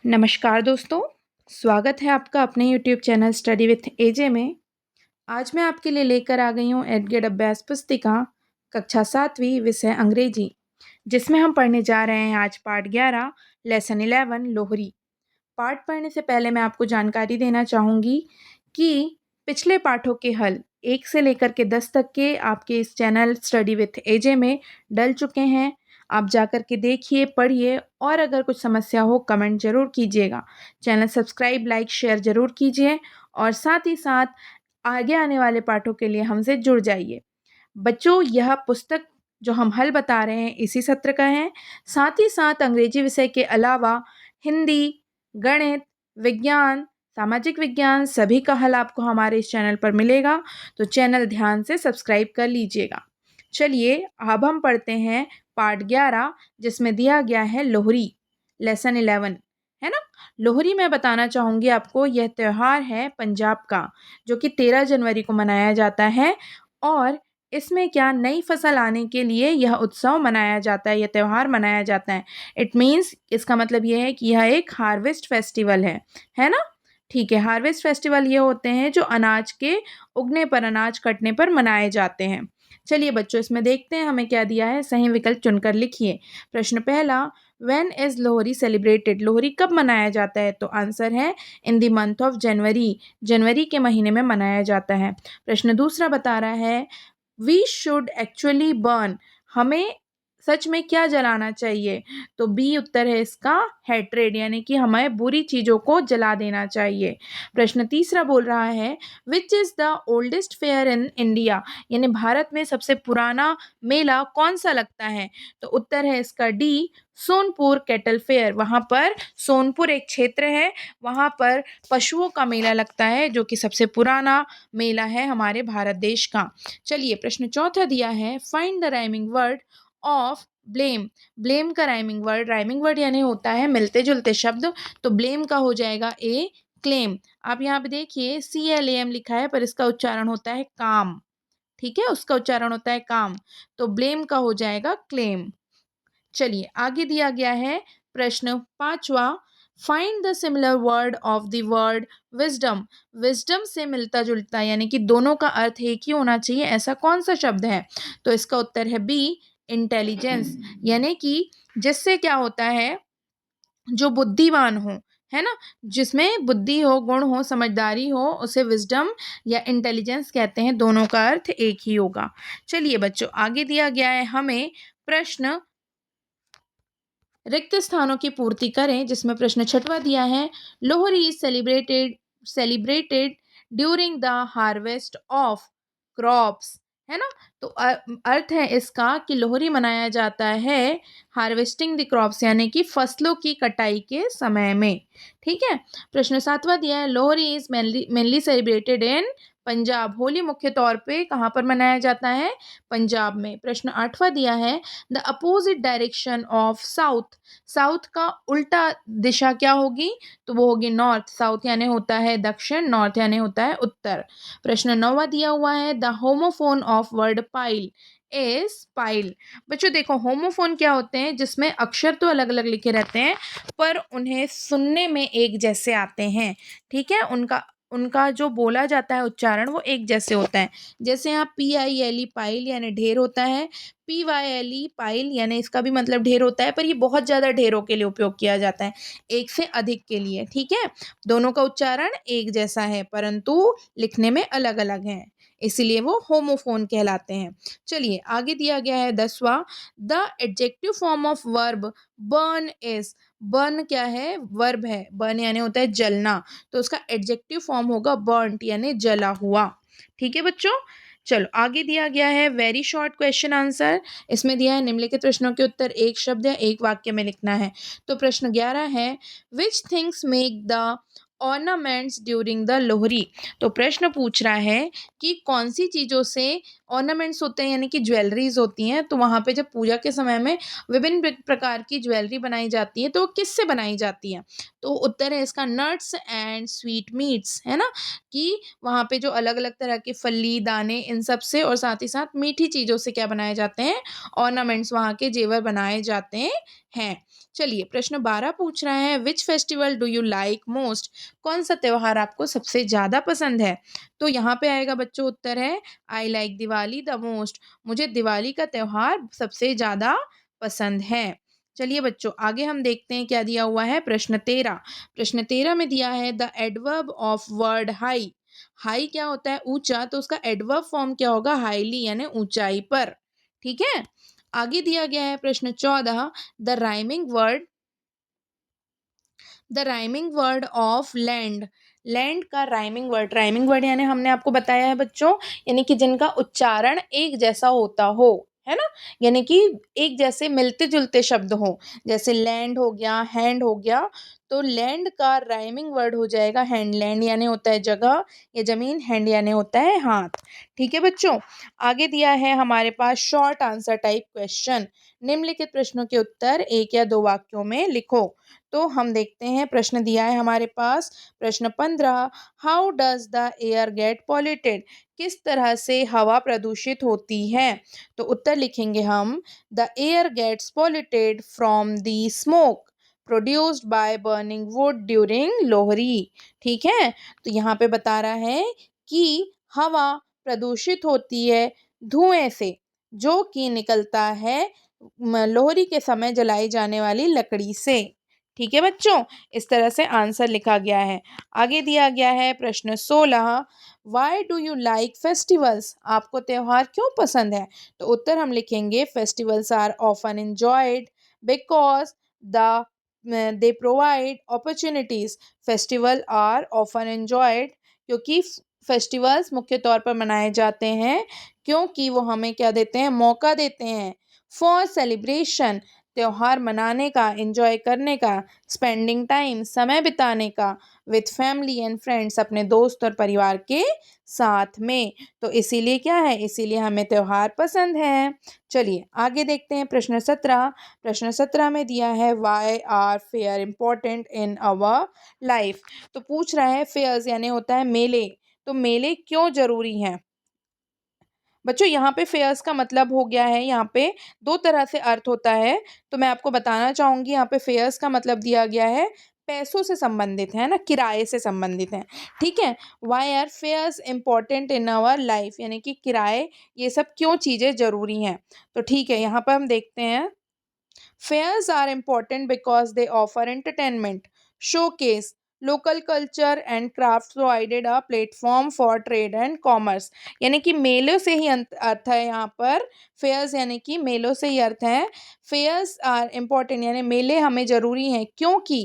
नमस्कार दोस्तों, स्वागत है आपका अपने यूट्यूब चैनल स्टडी विथ एजे में। आज मैं आपके लिए लेकर आ गई हूँ एडगेड अभ्यास पुस्तिका कक्षा 7वीं विषय अंग्रेजी, जिसमें हम पढ़ने जा रहे हैं आज पाठ 11 लेसन 11 लोहरी। पाठ पढ़ने से पहले मैं आपको जानकारी देना चाहूँगी कि पिछले पाठों के हल 1 से लेकर के 10 तक के आपके इस चैनल स्टडी विथ एजे में डल चुके हैं। आप जाकर के देखिए, पढ़िए और अगर कुछ समस्या हो कमेंट ज़रूर कीजिएगा। चैनल सब्सक्राइब, लाइक, शेयर ज़रूर कीजिए और साथ ही साथ आगे आने वाले पाठों के लिए हमसे जुड़ जाइए। बच्चों, यह पुस्तक जो हम हल बता रहे हैं इसी सत्र का है। साथ ही साथ अंग्रेजी विषय के अलावा हिंदी, गणित, विज्ञान, सामाजिक विज्ञान सभी का हल आपको हमारे इस चैनल पर मिलेगा, तो चैनल ध्यान से सब्सक्राइब कर लीजिएगा। चलिए अब हम पढ़ते हैं पाठ 11, जिसमें दिया गया है लोहरी, लेसन 11, है ना। लोहरी मैं बताना चाहूँगी आपको, यह त्यौहार है पंजाब का, जो कि 13 जनवरी को मनाया जाता है और इसमें क्या नई फसल आने के लिए यह उत्सव मनाया जाता है, यह त्यौहार मनाया जाता है। इट मीन्स इसका मतलब यह है कि यह एक हार्वेस्ट फेस्टिवल है ना। ठीक है, हार्वेस्ट फेस्टिवल ये होते हैं जो अनाज के उगने पर, अनाज कटने पर मनाए जाते हैं। चलिए बच्चों, इसमें देखते हैं हमें क्या दिया है, सही विकल्प चुनकर लिखिए। प्रश्न पहला, when is Lohri celebrated, Lohri कब मनाया जाता है, तो answer is in the month of January, जनवरी के महीने में मनाया जाता है। प्रश्न दूसरा बता रहा है वी शुड एक्चुअली बर्न, हमें सच में क्या जलाना चाहिए, तो बी उत्तर है इसका हेट्रेड, यानी कि हमें बुरी चीज़ों को जला देना चाहिए। प्रश्न तीसरा बोल रहा है which is the oldest fair in India, यानी भारत में सबसे पुराना मेला कौन सा लगता है, तो उत्तर है इसका डी सोनपुर कैटल फेयर। वहाँ पर सोनपुर एक क्षेत्र है, वहाँ पर पशुओं का मेला लगता है, जो कि सबसे पुराना मेला है हमारे भारत देश का। चलिए प्रश्न चौथा दिया है find the rhyming word of blame, blame का राइमिंग वर्ड यानी होता है मिलते जुलते शब्द, तो ब्लेम का हो जाएगा ए क्लेम। आप यहाँ पे देखिए CLAM लिखा है पर इसका उच्चारण होता है काम, ठीक है, उसका उच्चारण होता है काम, तो ब्लेम का हो जाएगा क्लेम। चलिए आगे दिया गया है प्रश्न पांचवा, find the similar word of the word wisdom, wisdom से मिलता जुलता यानी कि दोनों का अर्थ एक ही होना चाहिए ऐसा कौन सा शब्द है, तो इसका उत्तर है बी इंटेलिजेंस, यानी कि जिससे क्या होता है जो बुद्धिमान हो, है ना, जिसमें बुद्धि हो, गुण हो, समझदारी हो, उसे विजडम या इंटेलिजेंस कहते हैं, दोनों का अर्थ एक ही होगा। चलिए बच्चों आगे दिया गया है हमें प्रश्न रिक्त स्थानों की पूर्ति करें, जिसमें प्रश्न छठवा दिया है Lohri is celebrated during the harvest of crops, है ना, तो अर्थ है इसका कि लोहरी मनाया जाता है हार्वेस्टिंग द क्रॉप्स, यानी कि फसलों की कटाई के समय में। ठीक है, प्रश्न सातवां दिया है Lohri is mainly celebrated in Punjab, Holi मुख्य तौर पे कहाँ पर मनाया जाता है, पंजाब में। प्रश्न आठवां दिया है the opposite direction of south, south का उल्टा दिशा क्या होगी, तो वो होगी नॉर्थ, साउथ यानी होता है दक्षिण, नॉर्थ यानी होता है उत्तर। प्रश्न नौवां दिया हुआ है the homophone of word pile is pile. बच्चों देखो होमोफोन क्या होते हैं, जिसमें अक्षर तो अलग अलग लिखे रहते हैं पर उन्हें सुनने में एक जैसे आते हैं, ठीक है, उनका उनका जो बोला जाता है उच्चारण वो एक जैसे होता है। जैसे यहाँ PILE पाइल यानी ढेर होता है, PYLE पाइल यानी इसका भी मतलब ढेर होता है, पर ये बहुत ज़्यादा ढेरों के लिए उपयोग किया जाता है, एक से अधिक के लिए, ठीक है। दोनों का उच्चारण एक जैसा है परंतु लिखने में अलग अलग है, इसीलिए वो होमोफोन कहलाते हैं। चलिए आगे दिया गया है 10वां, the adjective form of verb burn is, burn क्या है, वर्ब है, बर्न यानी होता है जलना, तो उसका एडजेक्टिव फॉर्म होगा बर्नट यानी जला हुआ। ठीक है बच्चों, चलो आगे दिया गया है वेरी शॉर्ट क्वेश्चन आंसर, इसमें दिया है निम्नलिखित प्रश्नों के उत्तर एक शब्द या एक वाक्य में लिखना है। तो प्रश्न 11 है which things make the ornaments during the Lohri, तो प्रश्न पूछ रहा है कि कौन सी चीज़ों से ऑर्नामेंट्स होते हैं यानी कि ज्वेलरीज होती हैं, तो वहाँ पे जब पूजा के समय में विभिन्न प्रकार की ज्वेलरी बनाई जाती है तो वो किससे बनाई जाती है? तो उत्तर है इसका नट्स एंड स्वीट मीट्स, है ना? कि वहाँ पे जो अलग-अलग तरह के फली, दाने इन सब से और साथ ही साथ मीठी चीज़ों से क्या बनाए जाते हैं? ऑर्नामेंट्स वहाँ के जेवर बनाए जाते हैं। चलिए प्रश्न 12 पूछ रहा है which festival do you like most? कौन सा त्योहार आपको सबसे ज़्यादा पसंद है? तो यहाँ पे आएगा बच्चों उत्तर है I like Diwali the most. मुझे दिवाली का त्योहार सबसे ज़्यादा पसंद है। चलिए बच्चों आगे हम देखते हैं क्या दिया हुआ है प्रश्न 13। प्रश्न 13 में दिया है the adverb of word high. High क्या होता है? ऊंचा, तो उसका एडवर्ब फॉर्म क्या होगा? हाईली यानी ऊंचाई पर। ठीक है, आगे दिया गया है प्रश्न 14 the rhyming word of land. Land का राइमिंग वर्ड यानी हमने आपको बताया है बच्चों, यानी कि जिनका उच्चारण एक जैसा होता हो, है ना? यानी कि एक जैसे मिलते जुलते शब्द हो, जैसे लैंड हो गया, हैंड हो गया, तो लैंड का राइमिंग वर्ड हो जाएगा हैंड। लैंड यानी होता है जगह या जमीन, हैंड यानी होता है हाथ। ठीक है बच्चों, आगे दिया है हमारे पास शॉर्ट आंसर टाइप क्वेश्चन। निम्नलिखित प्रश्नों के उत्तर एक या दो वाक्यों में लिखो। तो हम देखते हैं प्रश्न दिया है हमारे पास प्रश्न 15 how does the air get polluted? किस तरह से हवा प्रदूषित होती है? तो उत्तर लिखेंगे हम the air gets polluted from the smoke produced by burning wood during Lohri. ठीक है, तो यहाँ पे बता रहा है कि हवा प्रदूषित होती है धुएं से जो कि निकलता है लोहरी के समय जलाई जाने वाली लकड़ी से। ठीक है बच्चों, इस तरह से आंसर लिखा गया है। आगे दिया गया है प्रश्न 16 why do you like festivals? आपको त्योहार क्यों पसंद है? तो उत्तर हम लिखेंगे festivals are often enjoyed because the they provide opportunities. Festival are often enjoyed क्योंकि फेस्टिवल्स मुख्य तौर पर मनाए जाते हैं क्योंकि वो हमें क्या देते हैं? मौका देते हैं फॉर सेलिब्रेशन, त्योहार मनाने का, एंजॉय करने का, स्पेंडिंग टाइम, समय बिताने का, विथ फैमिली एंड फ्रेंड्स, अपने दोस्त और परिवार के साथ में। तो इसीलिए क्या है? इसीलिए हमें त्योहार पसंद है। चलिए आगे देखते हैं प्रश्न 17। प्रश्न 17 में दिया है why are fair important in our life? तो पूछ रहा है फेयर्स यानी होता है मेले, तो मेले क्यों जरूरी हैं? बच्चों यहाँ पे फेयर्स का मतलब हो गया है, यहाँ पे दो तरह से अर्थ होता है, तो मैं आपको बताना चाहूँगी यहाँ पे फेयर्स का मतलब दिया गया है पैसों से संबंधित है ना, किराए से संबंधित है। ठीक है, why are fairs important in our life यानी कि किराए, ये सब क्यों चीज़ें ज़रूरी हैं। तो ठीक है, यहाँ पर हम देखते हैं fairs are important because they offer entertainment, showcase local culture and crafts provided a platform for trade and commerce। यानी कि मेलों से ही अर्थ है यहाँ पर, फेयर्स यानी कि मेलों से ही अर्थ है। फेयर्स आर इम्पोर्टेंट यानी मेले हमें ज़रूरी हैं क्योंकि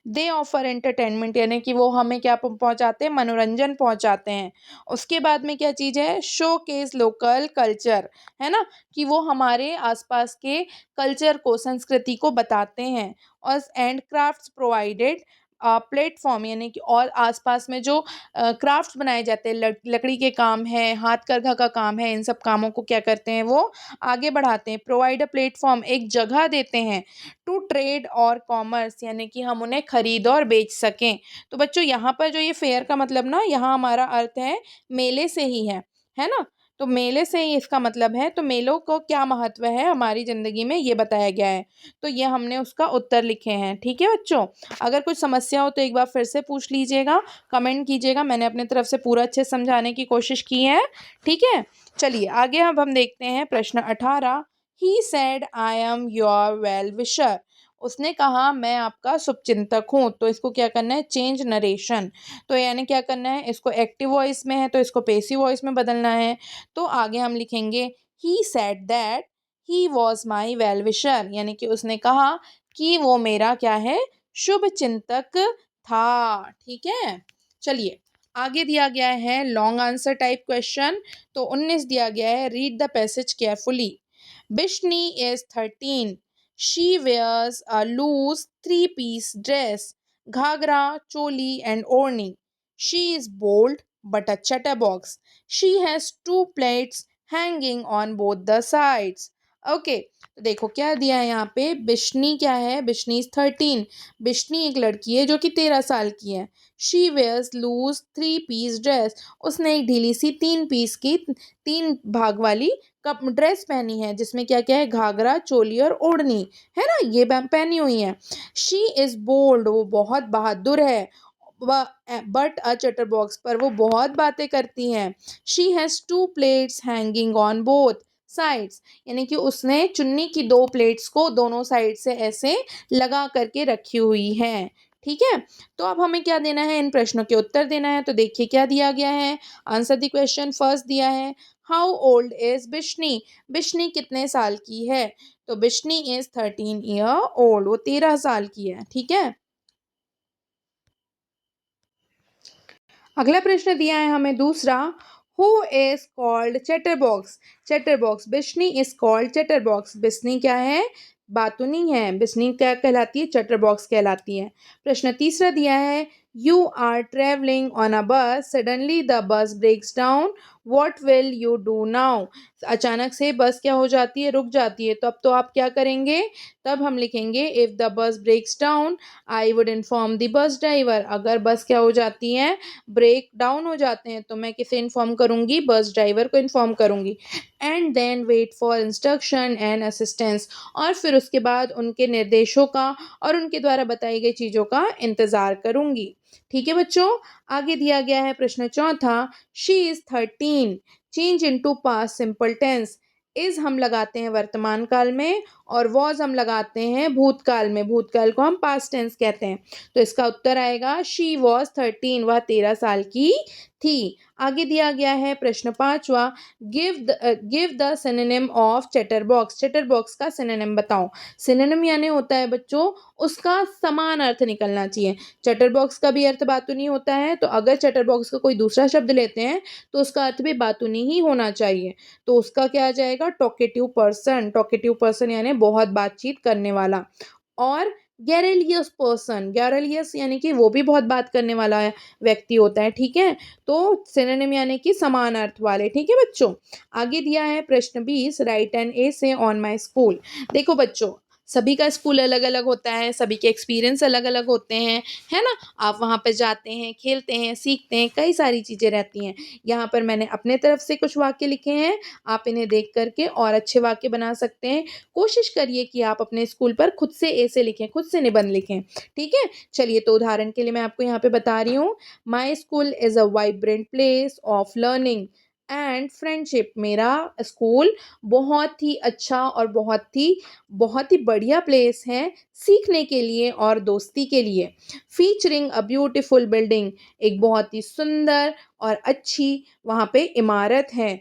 दे ऑफर एंटरटेनमेंट यानी कि वो हमें क्या पहुँचाते हैं? मनोरंजन पहुँचाते हैं। उसके बाद में क्या चीज़ है? शो केस लोकल कल्चर, है ना, कि वो हमारे आसपास के कल्चर को, संस्कृति को बताते हैं। और एंड क्राफ्ट्स प्रोवाइडेड प्लेटफॉर्म यानी कि और आसपास में जो क्राफ्ट्स बनाए जाते हैं, लकड़ी के काम है, हाथ करघा का काम है, इन सब कामों को क्या करते हैं? वो आगे बढ़ाते हैं। प्रोवाइड अ प्लेटफॉर्म, एक जगह देते हैं टू ट्रेड और कॉमर्स यानी कि हम उन्हें खरीद और बेच सकें। तो बच्चों यहाँ पर जो ये फेयर का मतलब ना, यहाँ हमारा अर्थ है मेले से ही है ना? तो मेले से ही इसका मतलब है। तो मेलों को क्या महत्व है हमारी ज़िंदगी में, ये बताया गया है। तो ये हमने उसका उत्तर लिखे हैं। ठीक है बच्चों, अगर कुछ समस्या हो तो एक बार फिर से पूछ लीजिएगा, कमेंट कीजिएगा। मैंने अपनी तरफ से पूरा अच्छे से समझाने की कोशिश की है। ठीक है, चलिए आगे अब हम देखते हैं प्रश्न 18। He said I am your well wisher. उसने कहा मैं आपका शुभचिंतक हूँ। तो इसको क्या करना है? Change narration. तो यानी क्या करना है? इसको एक्टिव वॉइस में है तो इसको पेसिव वॉइस में बदलना है। तो आगे हम लिखेंगे he said that he was my well wisher, यानी कि उसने कहा कि वो मेरा क्या है? शुभ चिंतक था। ठीक है, चलिए आगे दिया गया है लॉन्ग आंसर टाइप क्वेश्चन। तो 19 दिया गया है read the passage carefully. Bishni is 13, she wears a loose three-piece dress, ghagra, choli and odhni. She is bold but a chatterbox. She has two plaits hanging on both the sides. Okay, तो देखो क्या दिया है यहाँ पे, बिशनी क्या है, बिशनी इज 13। बिशनी एक लड़की है जो कि 13 साल की है। She wears loose 3 piece dress, उसने एक ढीली सी 3 पीस की 3 भाग वाली कप ड्रेस पहनी है, जिसमें क्या क्या है, घाघरा, चोली और ओढ़नी, है ना, ये पहनी हुई है। शी इज बोल्ड, वो बहुत बहादुर है। बट अ चटर बॉक्स, पर वो बहुत बातें करती हैं। She has 2 plates hanging on both sides, यानी कि उसने चुन्नी की 2 प्लेट्स को दोनों साइड से ऐसे लगा करके रखी हुई है। ठीक है, तो अब हमें क्या देना है, इन प्रश्नों के उत्तर देना है। तो देखिए क्या दिया गया है, आंसर द क्वेश्चन। फर्स्ट दिया है, how old is Bishni, Bishni कितने साल की है, तो बिशनी इज 13 ईयर ओल्ड, वो 13 साल की है। ठीक है, अगला प्रश्न दिया है हमें दूसरा, who is called chatterbox, chatterbox, Bishni is called chatterbox, Bishni क्या है, बातुनी है, बिस्नी क्या कहलाती है, चैटरबॉक्स कहलाती है। प्रश्न तीसरा दिया है, you are travelling on a bus, suddenly the bus breaks down, what will you do now, अचानक से बस क्या हो जाती है, रुक जाती है, तो अब तो आप क्या करेंगे, तब हम लिखेंगे if the bus breaks down I would inform the bus driver, अगर बस क्या हो जाती है, ब्रेक डाउन हो जाते हैं, तो मैं किसे इन्फॉर्म करूंगी, बस ड्राइवर को इन्फॉर्म करूंगी। And then wait for instruction and assistance, और फिर उसके बाद उनके निर्देशों का और उनके द्वारा बताई गई चीज़ों का इंतज़ार करूंगी। ठीक है बच्चों, आगे दिया गया है प्रश्न चौथा, she is 13, change into past simple tense, is हम लगाते हैं वर्तमान काल में और वॉज हम लगाते हैं भूतकाल में, भूतकाल को हम पास्ट टेंस कहते हैं। तो इसका उत्तर आएगा शी वॉज 13, वह 13 साल की थी। आगे दिया गया है प्रश्न पांचवा, give the synonym of chatterbox, chatterbox का सिनोनिम बताओ। सिनोनिम यानी होता है बच्चों उसका समान अर्थ निकलना चाहिए। चैटरबॉक्स का भी अर्थ बातूनी होता है, तो अगर चैटरबॉक्स का कोई दूसरा शब्द लेते हैं तो उसका अर्थ भी बातूनी ही होना चाहिए। तो उसका क्या आ जाएगा, टॉकेटिव पर्सन, टॉकेटिव पर्सन यानी बहुत बातचीत करने वाला। और गैरेलियस पर्सन, गैरेलियस यानी कि वो भी बहुत बात करने वाला है व्यक्ति होता है। ठीक है, तो सिनोनिम यानी कि समान अर्थ वाले। ठीक है बच्चों, आगे दिया है प्रश्न 20, right an essay on my school. देखो बच्चों, सभी का स्कूल अलग अलग होता है, सभी के एक्सपीरियंस अलग अलग होते हैं, है ना, आप वहाँ पे जाते हैं, खेलते हैं, सीखते हैं, कई सारी चीज़ें रहती हैं। यहाँ पर मैंने अपने तरफ से कुछ वाक्य लिखे हैं, आप इन्हें देख करके और अच्छे वाक्य बना सकते हैं। कोशिश करिए कि आप अपने स्कूल पर खुद से ऐसे लिखें, खुद से निबंध लिखें। ठीक है, चलिए, तो उदाहरण के लिए मैं आपको यहाँ पे बता रही हूँ, my school is a vibrant place of learning and friendship, मेरा स्कूल बहुत ही अच्छा और बहुत ही बढ़िया प्लेस है सीखने के लिए और दोस्ती के लिए। फीचरिंग अ ब्यूटीफुल बिल्डिंग, एक बहुत ही सुंदर और अच्छी वहाँ पे इमारत है।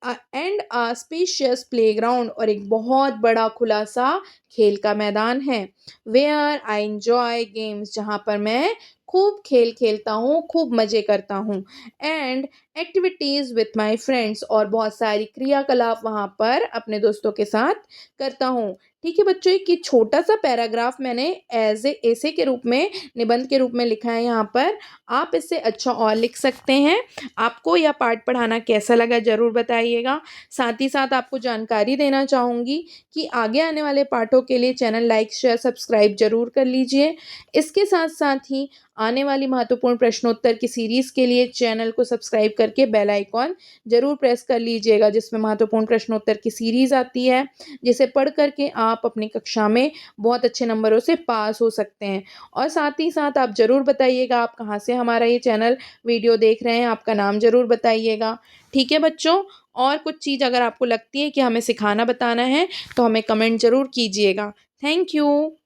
एंड अ स्पेशियस प्लेग्राउंड, और एक बहुत बड़ा खुला सा खेल का मैदान है। वेयर आई एंजॉय गेम्स, जहाँ पर मैं खूब खेल खेलता हूँ, खूब मज़े करता हूँ। And activities with my friends, और बहुत सारी क्रियाकलाप वहाँ पर अपने दोस्तों के साथ करता हूँ। ठीक है बच्चों, एक ये छोटा सा पैराग्राफ मैंने एज ए ऐसे के रूप में, निबंध के रूप में लिखा है यहाँ पर। आप इससे अच्छा और लिख सकते हैं। आपको यह पाठ पढ़ाना कैसा लगा ज़रूर बताइएगा। साथ ही साथ आपको जानकारी देना चाहूँगी कि आगे आने वाले पाठों के लिए चैनल लाइक, शेयर, सब्सक्राइब ज़रूर कर लीजिए। इसके साथ साथ ही आने वाली महत्वपूर्ण प्रश्नोत्तर की सीरीज़ के लिए चैनल को सब्सक्राइब करके बेल आइकॉन ज़रूर प्रेस कर लीजिएगा, जिसमें महत्वपूर्ण प्रश्नोत्तर की सीरीज़ आती है, जिसे पढ़ करके आप अपनी कक्षा में बहुत अच्छे नंबरों से पास हो सकते हैं। और साथ ही साथ आप ज़रूर बताइएगा आप कहाँ से हमारा ये चैनल वीडियो देख रहे हैं, आपका नाम ज़रूर बताइएगा। ठीक है बच्चों, और कुछ चीज़ अगर आपको लगती है कि हमें सिखाना बताना है तो हमें कमेंट ज़रूर कीजिएगा। Thank you.